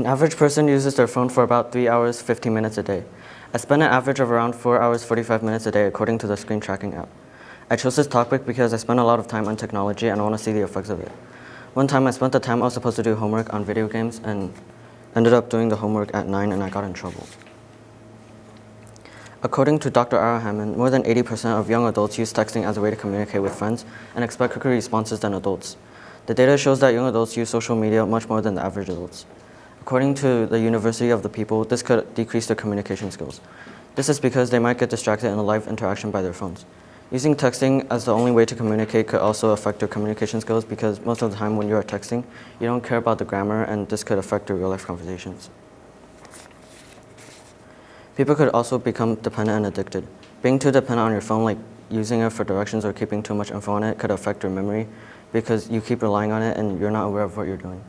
An average person uses their phone for about 3 hours, 15 minutes a day. I spend an average of around 4 hours, 45 minutes a day according to the screen tracking app. I chose this topic because I spend a lot of time on technology and I want to see the effects of it. One time I spent the time I was supposed to do homework on video games and ended up doing the homework at 9 and I got in trouble. According to Dr. Ara Hammond, more than 80% of young adults use texting as a way to communicate with friends and expect quicker responses than adults. The data shows that young adults use social media much more than the average adults. According to the University of the People, this could decrease their communication skills. This is because they might get distracted in a live interaction by their phones. Using texting as the only way to communicate could also affect their communication skills because most of the time when you are texting, you don't care about the grammar and this could affect your real-life conversations. People could also become dependent and addicted. Being too dependent on your phone, like using it for directions or keeping too much info on it, could affect your memory because you keep relying on it and you're not aware of what you're doing.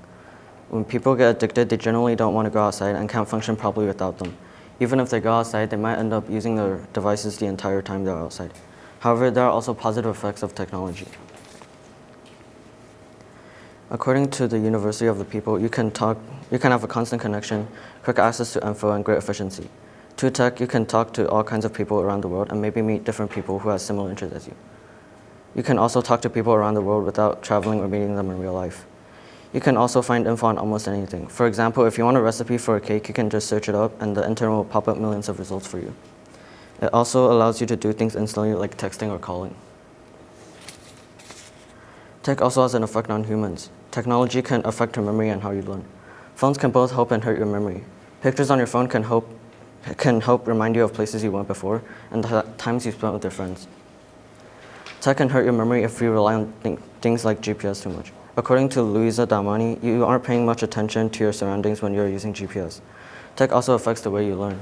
When people get addicted, they generally don't want to go outside and can't function properly without them. Even if they go outside, they might end up using their devices the entire time they're outside. However, there are also positive effects of technology. According to the University of the People, you can have a constant connection, quick access to info, and great efficiency. Through tech, you can talk to all kinds of people around the world and maybe meet different people who have similar interests as you. You can also talk to people around the world without traveling or meeting them in real life. You can also find info on almost anything. For example, if you want a recipe for a cake, you can just search it up and the internet will pop up millions of results for you. It also allows you to do things instantly like texting or calling. Tech also has an effect on humans. Technology can affect your memory and how you learn. Phones can both help and hurt your memory. Pictures on your phone can help remind you of places you went before and the times you spent with your friends. Tech can hurt your memory if you rely on things like GPS too much. According to Louisa Damani, you aren't paying much attention to your surroundings when you're using GPS. Tech also affects the way you learn.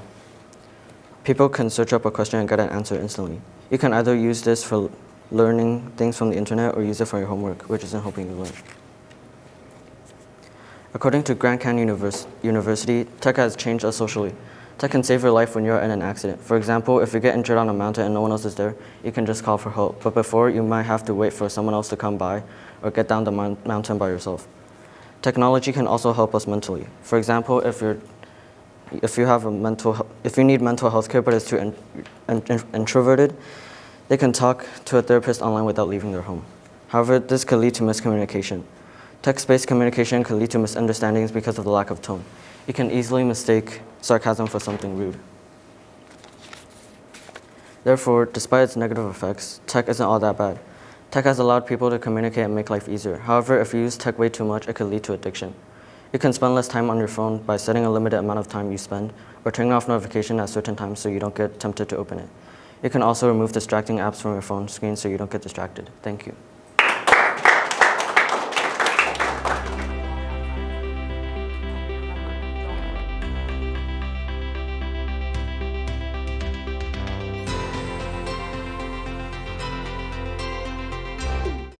People can search up a question and get an answer instantly. You can either use this for learning things from the internet or use it for your homework, which isn't helping you learn. According to Grand Canyon University, tech has changed us socially. Tech can save your life when you're in an accident. For example, if you get injured on a mountain and no one else is there, you can just call for help. But before, you might have to wait for someone else to come by or get down the mountain by yourself. Technology can also help us mentally. For example, if you need mental health care but it's too introverted, they can talk to a therapist online without leaving their home. However, this could lead to miscommunication. Text-based communication could lead to misunderstandings because of the lack of tone. You can easily mistake sarcasm for something rude. Therefore, despite its negative effects, tech isn't all that bad. Tech has allowed people to communicate and make life easier. However, if you use tech way too much, it could lead to addiction. You can spend less time on your phone by setting a limited amount of time you spend or turning off notifications at certain times so you don't get tempted to open it. You can also remove distracting apps from your phone screen so you don't get distracted. Thank you.